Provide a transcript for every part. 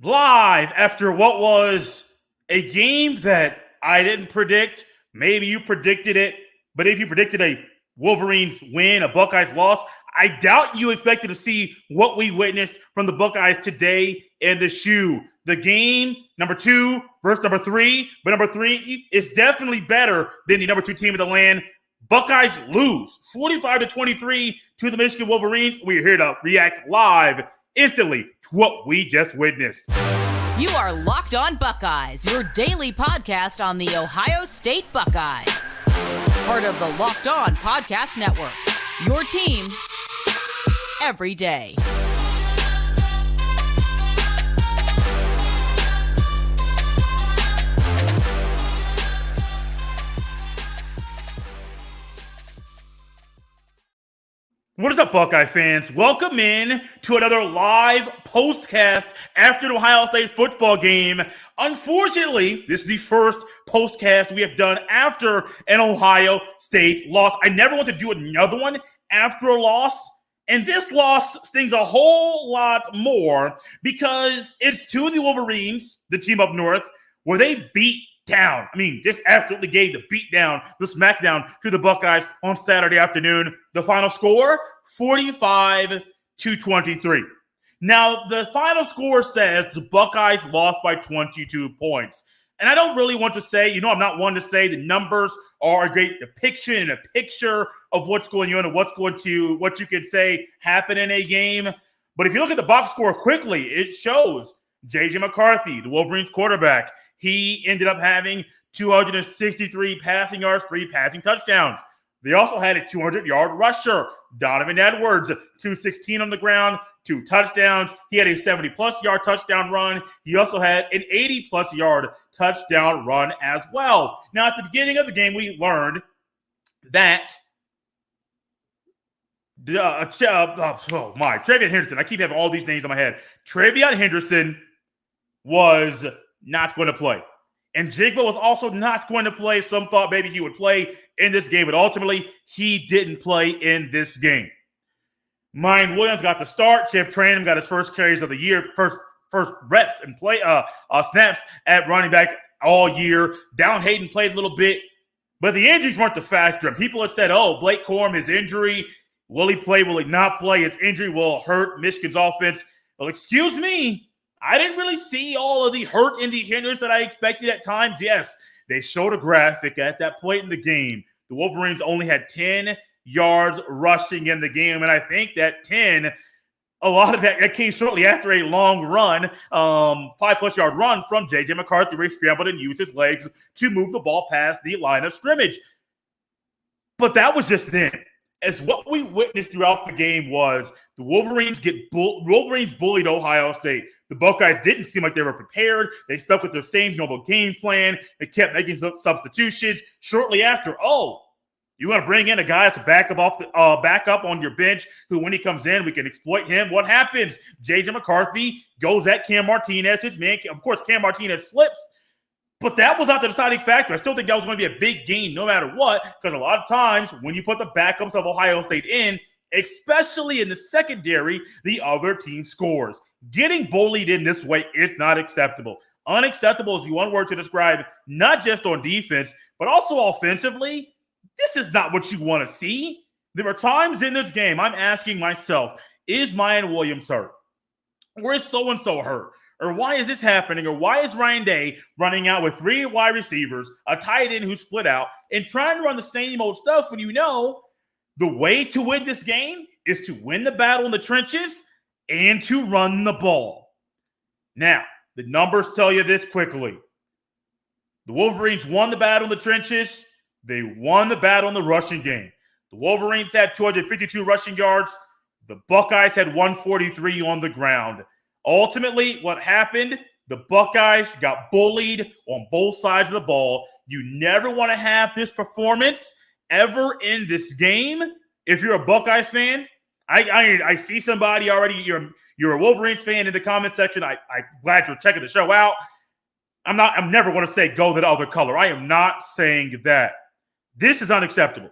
live after what was a game that I didn't predict. Maybe you predicted it, but if you predicted a Wolverines win, a Buckeyes loss, I doubt you expected to see what we witnessed from the Buckeyes today in the shoe. The game, number 2 versus number 3, but number 3 is definitely better than the number 2 team in the land. Buckeyes lose 45-23 to the Michigan Wolverines. We're here to react live instantly to what we just witnessed. You are Locked On Buckeyes, your daily podcast on the Ohio State Buckeyes. Part of the Locked On Podcast Network, your team every day. What is up, Buckeye fans? Welcome in to another live postcast after the Ohio State football game. Unfortunately, this is the first postcast we have done after an Ohio State loss. I never want to do another one after a loss, and this loss stings a whole lot more because it's to the Wolverines, the team up north, where they beat down. Just absolutely gave the beat down, the smackdown to the Buckeyes on Saturday afternoon. The final score, 45-23. Now, the final score says the Buckeyes lost by 22 points. And I don't really want to say, I'm not one to say the numbers are a great depiction and a picture of what's going on and what you could say happened in a game. But if you look at the box score quickly, it shows J.J. McCarthy, the Wolverines quarterback, he ended up having 263 passing yards, 3 passing touchdowns. They also had a 200-yard rusher, Donovan Edwards, 216 on the ground, 2 touchdowns. He had a 70-plus yard touchdown run. He also had an 80-plus yard touchdown run as well. Now, at the beginning of the game, we learned that Travion Henderson. I keep having all these names in my head. Travion Henderson was not going to play. And Jigba was also not going to play. Some thought maybe he would play in this game, but ultimately he didn't play in this game. Mayan Williams got the start. Chip Trayanum got his first carries of the year, first reps and snaps at running back all year. Down Hayden played a little bit, but the injuries weren't the factor. And people have said, Blake Corum, his injury, will he play, will he not play? His injury will hurt Michigan's offense. Well, excuse me. I didn't really see all of the hurt and the hinders that I expected at times. Yes, they showed a graphic at that point in the game. The Wolverines only had 10 yards rushing in the game, and I think that 10, a lot of that came shortly after a long run, 5-plus yard run from J.J. McCarthy, where he scrambled and used his legs to move the ball past the line of scrimmage. But that was just then. As what we witnessed throughout the game was the Wolverines bullied Ohio State. The Buckeyes didn't seem like they were prepared. They stuck with their same normal game plan. They kept making substitutions. Shortly after, you want to bring in a guy that's a backup on your bench who, when he comes in, we can exploit him. What happens? J.J. McCarthy goes at Cam Martinez. His man, of course, Cam Martinez slips. But that was not the deciding factor. I still think that was going to be a big game no matter what, because a lot of times when you put the backups of Ohio State in, especially in the secondary, the other team scores. Getting bullied in this way is not acceptable. Unacceptable is the one word to describe, not just on defense, but also offensively. This is not what you want to see. There are times in this game I'm asking myself, is Mayan Williams hurt? Or is so-and-so hurt? Or why is this happening? Or why is Ryan Day running out with 3 wide receivers, a tight end who split out, and trying to run the same old stuff when you know the way to win this game is to win the battle in the trenches and to run the ball? Now, the numbers tell you this quickly. The Wolverines won the battle in the trenches. They won the battle in the rushing game. The Wolverines had 252 rushing yards. The Buckeyes had 143 on the ground. Ultimately, what happened, the Buckeyes got bullied on both sides of the ball. You never want to have this performance ever in this game. If you're a Buckeyes fan, I see somebody already, you're a Wolverines fan in the comment section. I'm glad you're checking the show out. I'm never going to say go the other color. I am not saying that. This is unacceptable.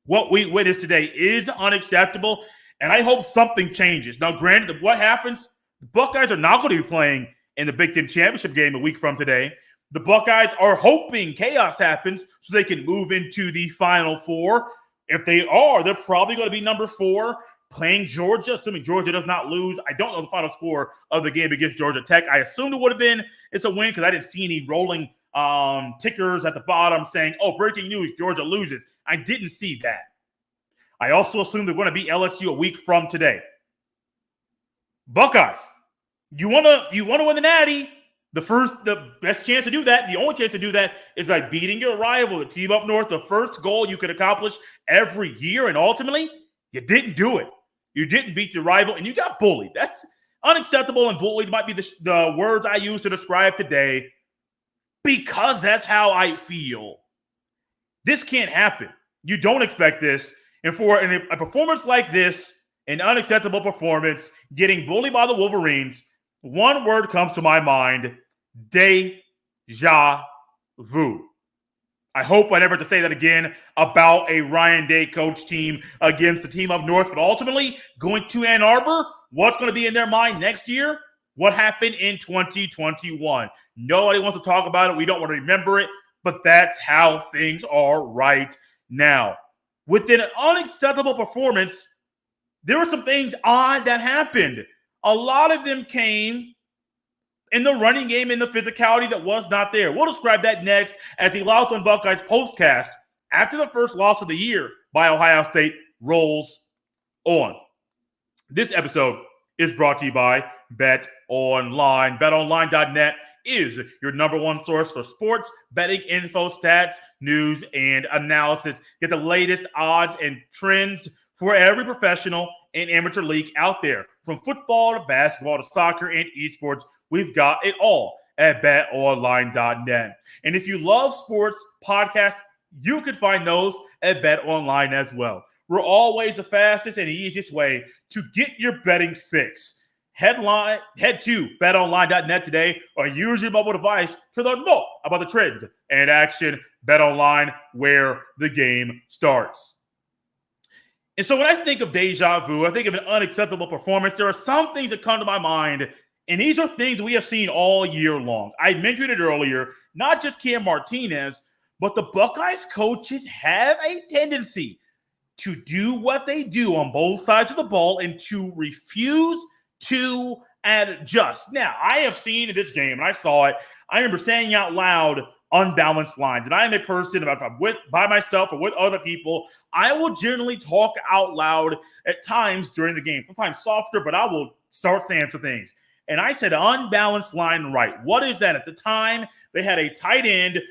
What we witnessed today is unacceptable, and I hope something changes. Now, granted, what happens? The Buckeyes are not going to be playing in the Big Ten championship game a week from today. The Buckeyes are hoping chaos happens so they can move into the Final Four. If they are, they're probably going to be number 4, playing Georgia, assuming Georgia does not lose. I don't know the final score of the game against Georgia Tech. I assumed it would have been it's a win because I didn't see any rolling tickers at the bottom saying, oh, breaking news, Georgia loses. I didn't see that. I also assumed they're going to beat LSU a week from today. Buckeyes, you want to win the Natty. The best chance to do that, the only chance to do that is like beating your rival, the team up north, the first goal you could accomplish every year. And ultimately, you didn't do it. You didn't beat your rival and you got bullied. That's unacceptable. And bullied might be the words I use to describe today because that's how I feel. This can't happen. You don't expect this. And for a performance like this, an unacceptable performance, getting bullied by the Wolverines, one word comes to my mind: deja vu. I hope I never have to say that again about a Ryan Day coach team against the team up north. But ultimately, going to Ann Arbor, what's going to be in their mind next year? What happened in 2021? Nobody wants to talk about it. We don't want to remember it. But that's how things are right now. With an unacceptable performance, there were some things odd that happened. A lot of them came in the running game and the physicality that was not there. We'll describe that next as the Locked On Buckeyes postcast after the first loss of the year by Ohio State rolls on. This episode is brought to you by BetOnline. BetOnline.net is your number one source for sports, betting info, stats, news, and analysis. Get the latest odds and trends for every professional and amateur league out there. From football to basketball to soccer and esports, we've got it all at betonline.net. And if you love sports podcasts, you can find those at BetOnline as well. We're always the fastest and easiest way to get your betting fix. Head to betonline.net today or use your mobile device to learn more about the trends and action. BetOnline, where the game starts. And so when I think of deja vu, I think of an unacceptable performance. There are some things that come to my mind, and these are things we have seen all year long. I mentioned it earlier, not just Cam Martinez, but the Buckeyes coaches have a tendency to do what they do on both sides of the ball and to refuse to adjust. Now, I have seen in this game, and I saw it, I remember saying out loud, unbalanced lines. And I am a person, if I'm by myself or with other people, I will generally talk out loud at times during the game. Sometimes softer, but I will start saying some things. And I said unbalanced line right. What is that? At the time, they had a tight end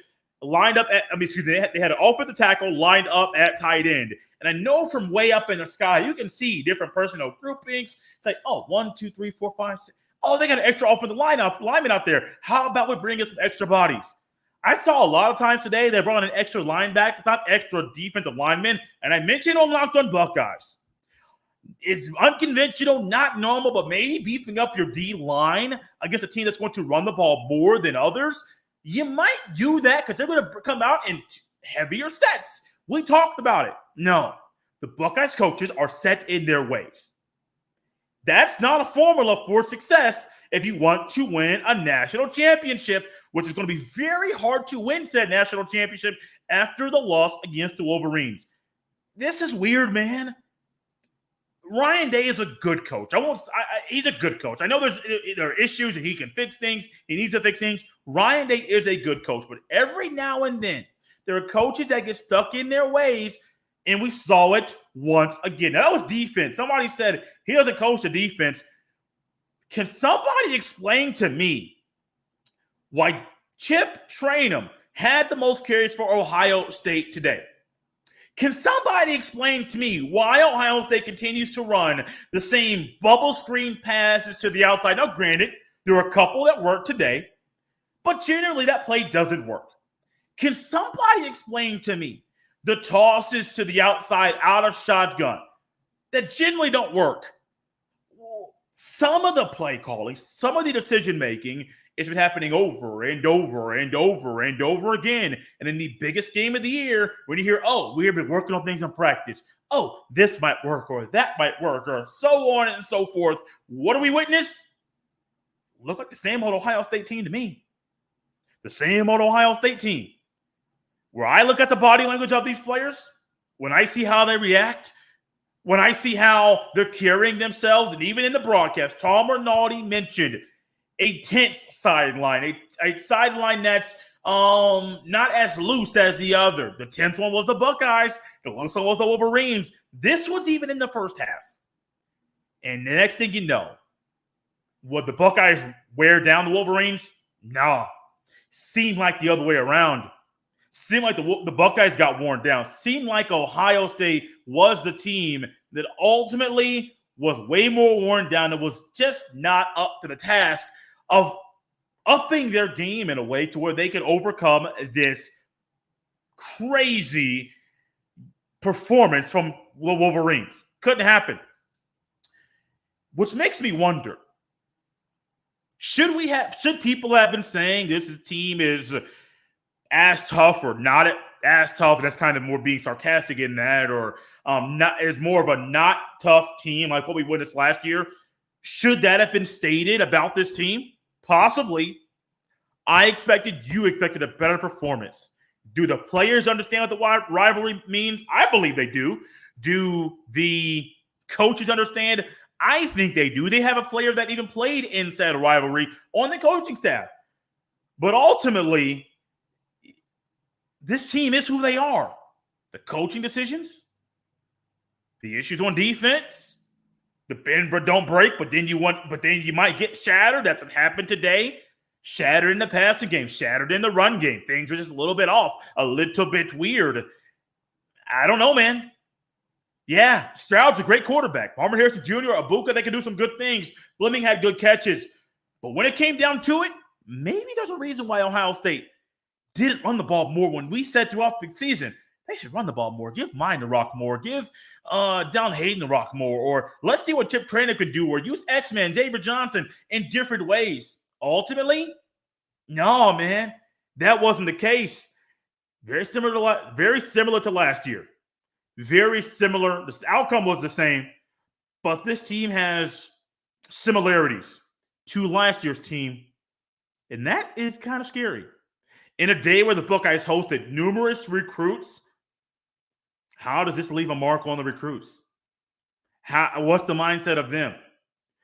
lined up at, they had an offensive tackle lined up at tight end. And I know from way up in the sky, you can see different personnel groupings. It's like, 1, 2, 3, 4, 5, 6. Oh, they got an extra offensive lineman out there. How about we bring in some extra bodies? I saw a lot of times today they brought in an extra linebacker, not extra defensive linemen. And I mentioned on Locked On Buckeyes. It's unconventional, not normal, but maybe beefing up your D-line against a team that's going to run the ball more than others. You might do that because they're going to come out in heavier sets. We talked about it. No, the Buckeyes coaches are set in their ways. That's not a formula for success if you want to win a national championship, which is going to be very hard to win said national championship after the loss against the Wolverines. This is weird, man. Ryan Day is a good coach. He's a good coach. I know there are issues and he can fix things. He needs to fix things. Ryan Day is a good coach, but every now and then there are coaches that get stuck in their ways, and we saw it once again. Now, that was defense. Somebody said he doesn't coach the defense. Can somebody explain to me why Chip Trayanum had the most carries for Ohio State today? Can somebody explain to me why Ohio State continues to run the same bubble screen passes to the outside? Now, granted, there are a couple that work today, but generally that play doesn't work. Can somebody explain to me the tosses to the outside out of shotgun that generally don't work? Some of the play calling, some of the decision making has been happening over and over and over and over again. And in the biggest game of the year, when you hear, we have been working on things in practice. This might work or that might work or so on and so forth. What do we witness? look like the same old Ohio State team to me. The same old Ohio State team. Where I look at the body language of these players, when I see how they react, when I see how they're carrying themselves, and even in the broadcast, Tom Rinaldi mentioned a tense sideline, a sideline that's not as loose as the other. The 10th one was the Buckeyes. The last one was the Wolverines. This was even in the first half. And the next thing you know, would the Buckeyes wear down the Wolverines? Nah. Seemed like the other way around. Seemed like the Buckeyes got worn down. Seemed like Ohio State was the team that ultimately was way more worn down and was just not up to the task of upping their game in a way to where they could overcome this crazy performance from the Wolverines. Couldn't happen. Which makes me wonder, should people have been saying this team is as tough or not as tough? That's kind of more being sarcastic in that, or not is more of a not tough team like what we witnessed last year. Should that have been stated about this team? Possibly. You expected a better performance. Do the players understand what the rivalry means? I believe they do. Do the coaches understand? I think they do. They have a player that even played inside a rivalry on the coaching staff. But ultimately, this team is who they are. The coaching decisions, the issues on defense, the bend but don't break, but then you might get shattered. That's what happened today. Shattered in the passing game, shattered in the run game. Things are just a little bit off, a little bit weird. I don't know, man. Yeah, Stroud's a great quarterback. Palmer Harrison Jr., Abuka, they can do some good things. Fleming had good catches. But when it came down to it, maybe there's a reason why Ohio State didn't run the ball more when we said throughout the season, they should run the ball more. Give Mine the rock more. Give Down Hayden the rock more. Or let's see what Chip Traynor could do. Or use X-Men, Xavier Johnson in different ways. Ultimately, no, man. That wasn't the case. Very similar to last year. Very similar. The outcome was the same. But this team has similarities to last year's team. And that is kind of scary. In a day where the Buckeyes hosted numerous recruits, how does this leave a mark on the recruits? What's the mindset of them?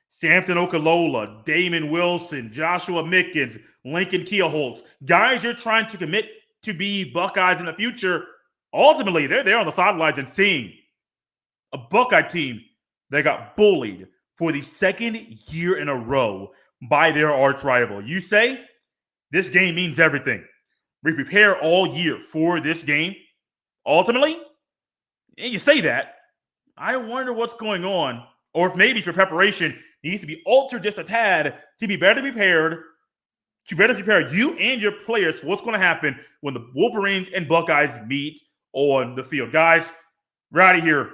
Samson Okalola, Damon Wilson, Joshua Mickens, Lincoln Keelholtz, guys you're trying to commit to be Buckeyes in the future. Ultimately, they're there on the sidelines and seeing a Buckeye team that got bullied for the second year in a row by their arch rival. You say this game means everything. We prepare all year for this game. Ultimately, and you say that, I wonder what's going on, or if maybe your preparation needs to be altered just a tad to be better prepared, to better prepare you and your players for what's going to happen when the Wolverines and Buckeyes meet on the field. Guys, we're out of here.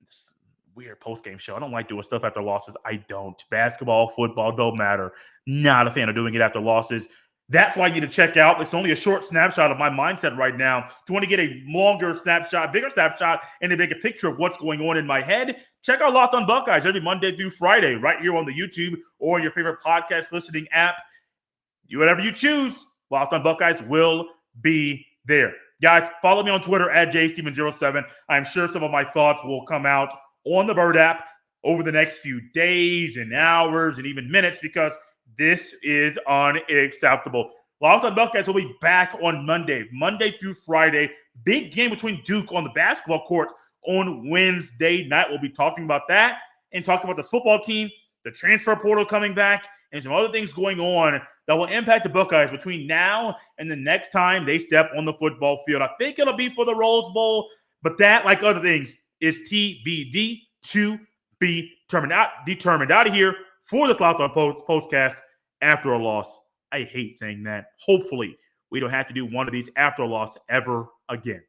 This weird post-game show. I don't like doing stuff after losses. I don't. Basketball, football, don't matter. Not a fan of doing it after losses. That's why you need to check out. It's only a short snapshot of my mindset right now. If you want to get a longer snapshot, bigger snapshot, and to make a picture of what's going on in my head, check out Locked on Buckeyes every Monday through Friday right here on the YouTube or your favorite podcast listening app. Whatever you choose, Locked on Buckeyes will be there. Guys, follow me on Twitter at jsteven07. I'm sure some of my thoughts will come out on the Bird app over the next few days and hours and even minutes because this is unacceptable. Locked on Buckeyes will be back on Monday through Friday. Big game between Duke on the basketball court on Wednesday night. We'll be talking about that and talking about this football team, the transfer portal coming back, and some other things going on that will impact the Buckeyes between now and the next time they step on the football field. I think it'll be for the Rose Bowl, but that, like other things, is TBD to be determined. Out of here for the Locked on Postcast after a loss. I hate saying that. Hopefully, we don't have to do one of these after a loss ever again.